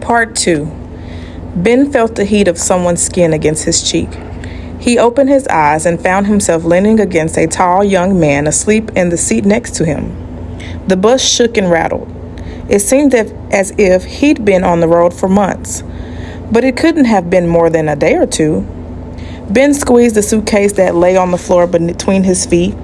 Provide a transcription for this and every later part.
Part 2. Ben felt the heat of someone's skin against his cheek. He opened his eyes and found himself leaning against a tall young man asleep in the seat next to him. The bus shook and rattled. It seemed as if he'd been on the road for months, but it couldn't have been more than a day or two. Ben squeezed the suitcase that lay on the floor between his feet.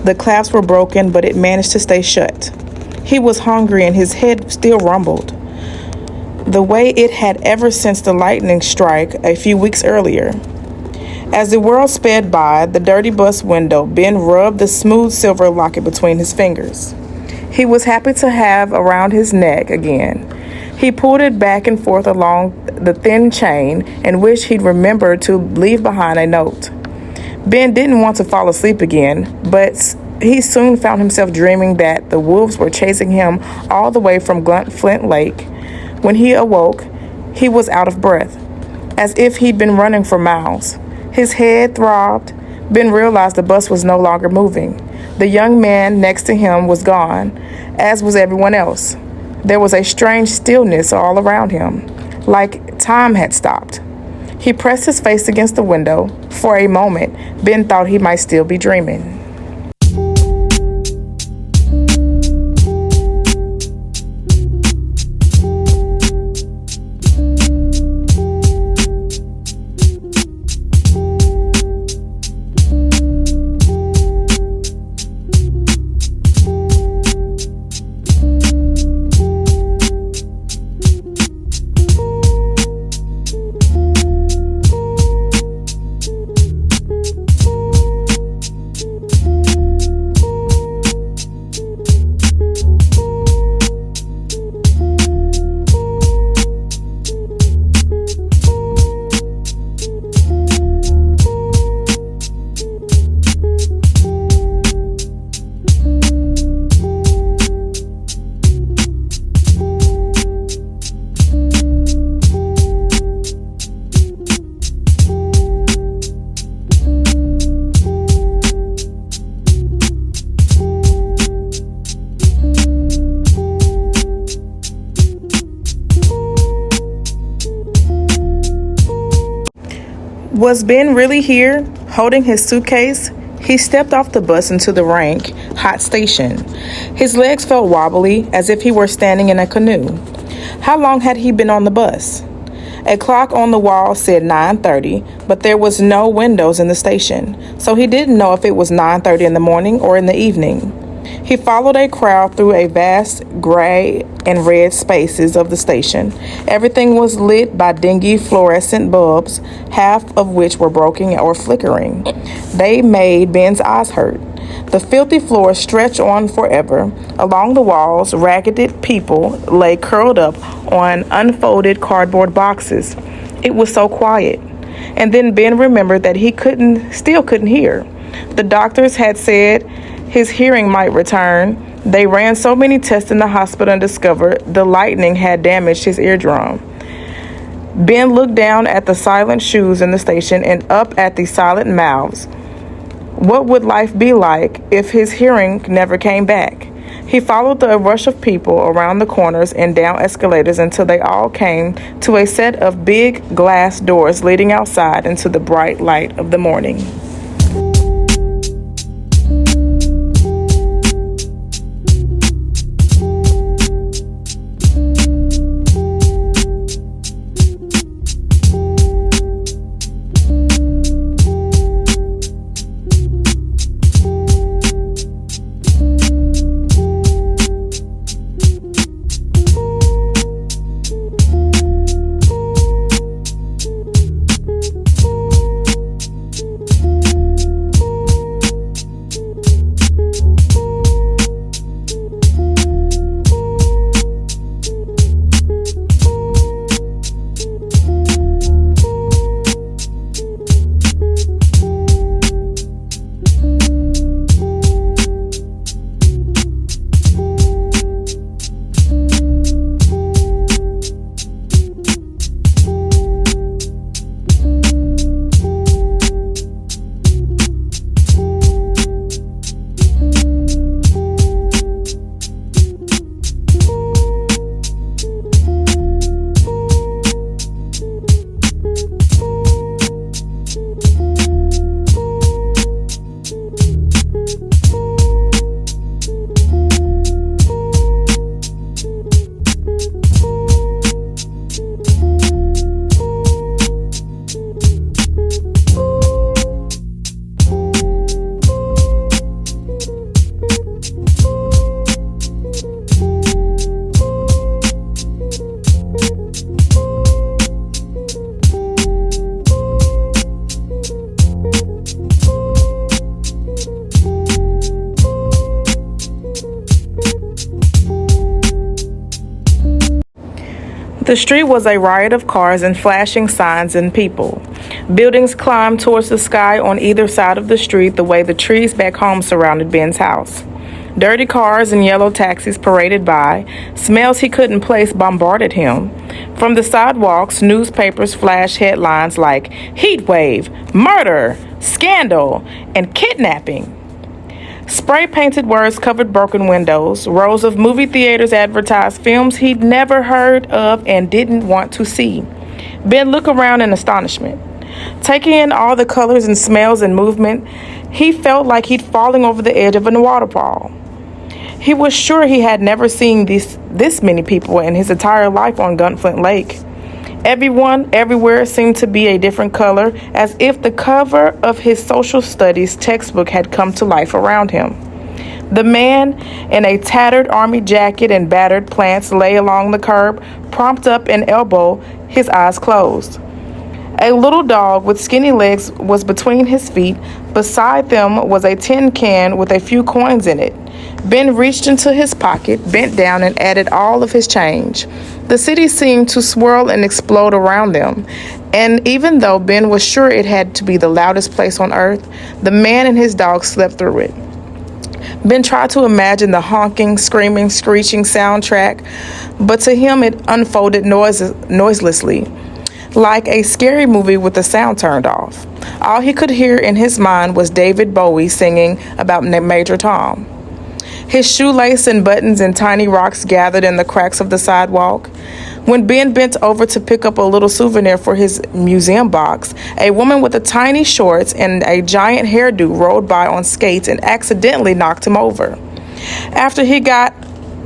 The clasps were broken, but it managed to stay shut. He was hungry and his head still rumbled, the way it had ever since the lightning strike a few weeks earlier. As the world sped by the dirty bus window, Ben rubbed the smooth silver locket between his fingers. He was happy to have around his neck again. He pulled it back and forth along the thin chain and wished he'd remembered to leave behind a note. Ben didn't want to fall asleep again, but he soon found himself dreaming that the wolves were chasing him all the way from Flint Lake. When he awoke, he was out of breath, as if he'd been running for miles. His head throbbed. Ben realized the bus was no longer moving. The young man next to him was gone, as was everyone else. There was a strange stillness all around him, like time had stopped. He pressed his face against the window. For a moment, Ben thought he might still be dreaming. Was Ben really here, holding his suitcase? He stepped off the bus into the rank, hot station. His legs felt wobbly, as if he were standing in a canoe. How long had he been on the bus? A clock on the wall said 9:30, but there was no windows in the station, so he didn't know if it was 9:30 in the morning or in the evening. He followed a crowd through a vast gray and red spaces of the station. Everything was lit by dingy fluorescent bulbs, half of which were broken or flickering. They made Ben's eyes hurt. The filthy floor stretched on forever. Along the walls, ragged people lay curled up on unfolded cardboard boxes. It was so quiet. And then Ben remembered that he still couldn't hear. The doctors had said his hearing might return. They ran so many tests in the hospital and discovered the lightning had damaged his eardrum. Ben looked down at the silent shoes in the station and up at the silent mouths. What would life be like if his hearing never came back? He followed the rush of people around the corners and down escalators until they all came to a set of big glass doors leading outside into the bright light of the morning. The street was a riot of cars and flashing signs and people. Buildings climbed towards the sky on either side of the street the way the trees back home surrounded Ben's house. Dirty cars and yellow taxis paraded by. Smells he couldn't place bombarded him. From the sidewalks, newspapers flashed headlines like "Heat Wave," "Murder," "Scandal," and "Kidnapping." Spray-painted words covered broken windows. Rows of movie theaters advertised films he'd never heard of and didn't want to see. Ben looked around in astonishment. Taking in all the colors and smells and movement, he felt like he'd falling over the edge of a waterfall. He was sure he had never seen this many people in his entire life on Gunflint Lake. Everyone, everywhere seemed to be a different color, as if the cover of his social studies textbook had come to life around him. The man in a tattered army jacket and battered plants lay along the curb, propped up an elbow, his eyes closed. A little dog with skinny legs was between his feet. Beside them was a tin can with a few coins in it. Ben reached into his pocket, bent down, and added all of his change. The city seemed to swirl and explode around them, and even though Ben was sure it had to be the loudest place on earth, the man and his dog slept through it. Ben tried to imagine the honking, screaming, screeching soundtrack, but to him it unfolded noiselessly, like a scary movie with the sound turned off. All he could hear in his mind was David Bowie singing about Major Tom. His shoelace and buttons and tiny rocks gathered in the cracks of the sidewalk. When Ben bent over to pick up a little souvenir for his museum box, a woman with tiny shorts and a giant hairdo rolled by on skates and accidentally knocked him over. After he got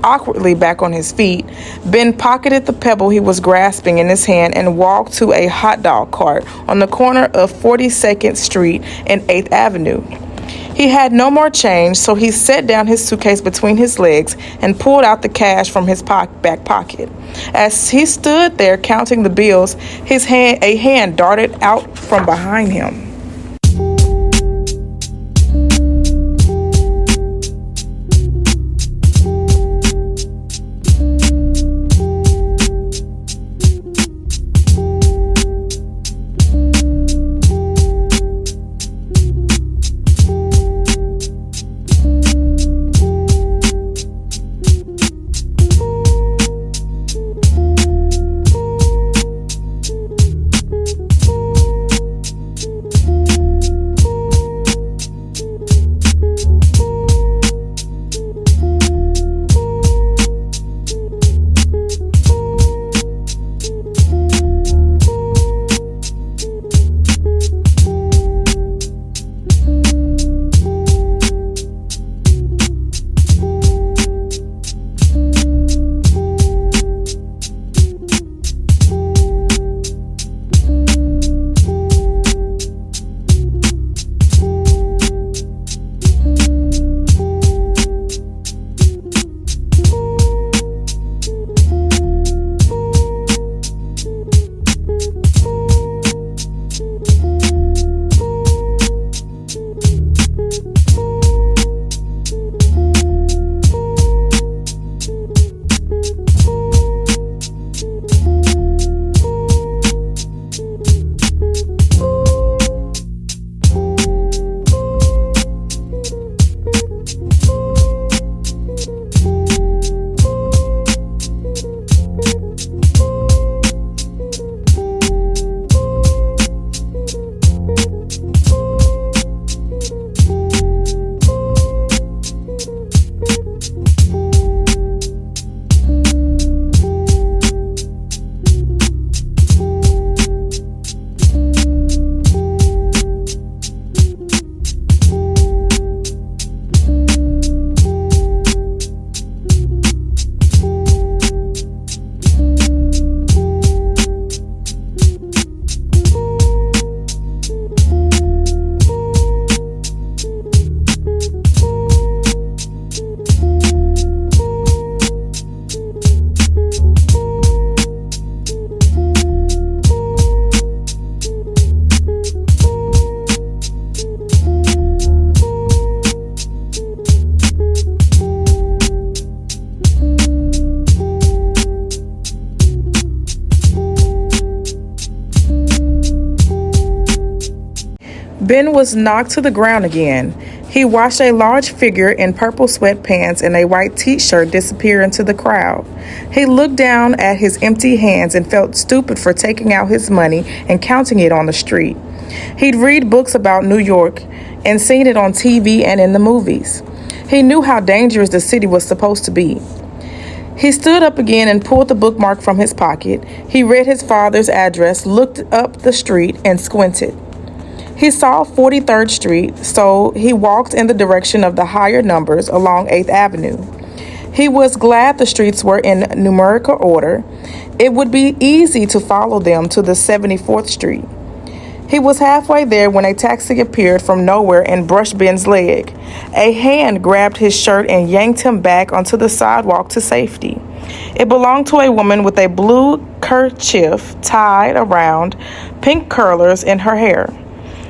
awkwardly back on his feet, Ben pocketed the pebble he was grasping in his hand and walked to a hot dog cart on the corner of 42nd Street and 8th Avenue. He had no more change, so he set down his suitcase between his legs and pulled out the cash from his back pocket. As he stood there counting the bills, a hand darted out from behind him. Ben was knocked to the ground again. He watched a large figure in purple sweatpants and a white t-shirt disappear into the crowd. He looked down at his empty hands and felt stupid for taking out his money and counting it on the street. He'd read books about New York and seen it on TV and in the movies. He knew how dangerous the city was supposed to be. He stood up again and pulled the bookmark from his pocket. He read his father's address, looked up the street, and squinted. He saw 43rd Street, so he walked in the direction of the higher numbers along 8th Avenue. He was glad the streets were in numerical order. It would be easy to follow them to the 74th Street. He was halfway there when a taxi appeared from nowhere and brushed Ben's leg. A hand grabbed his shirt and yanked him back onto the sidewalk to safety. It belonged to a woman with a blue kerchief tied around, pink curlers in her hair.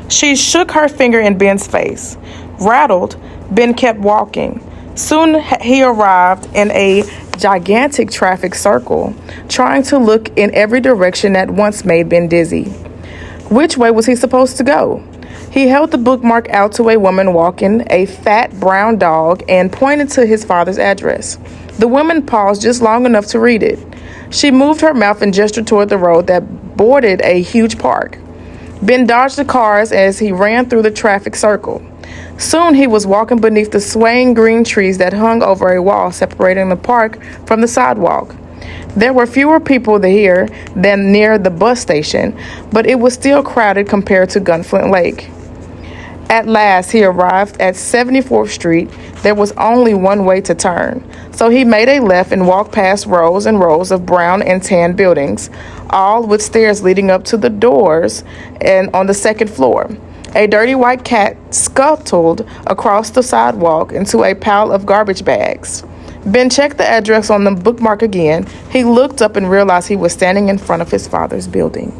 She shook her finger in Ben's face. Rattled, Ben kept walking. Soon he arrived in a gigantic traffic circle, trying to look in every direction that once made Ben dizzy. Which way was he supposed to go? He held the bookmark out to a woman walking a fat brown dog and pointed to his father's address. The woman paused just long enough to read it. She moved her mouth and gestured toward the road that bordered a huge park. Ben dodged the cars as he ran through the traffic circle. Soon he was walking beneath the swaying green trees that hung over a wall separating the park from the sidewalk. There were fewer people here than near the bus station, but it was still crowded compared to Gunflint Lake. At last, he arrived at 74th Street. There was only one way to turn, so he made a left and walked past rows and rows of brown and tan buildings, all with stairs leading up to the doors and on the second floor. A dirty white cat scuttled across the sidewalk into a pile of garbage bags. Ben checked the address on the bookmark again. He looked up and realized he was standing in front of his father's building.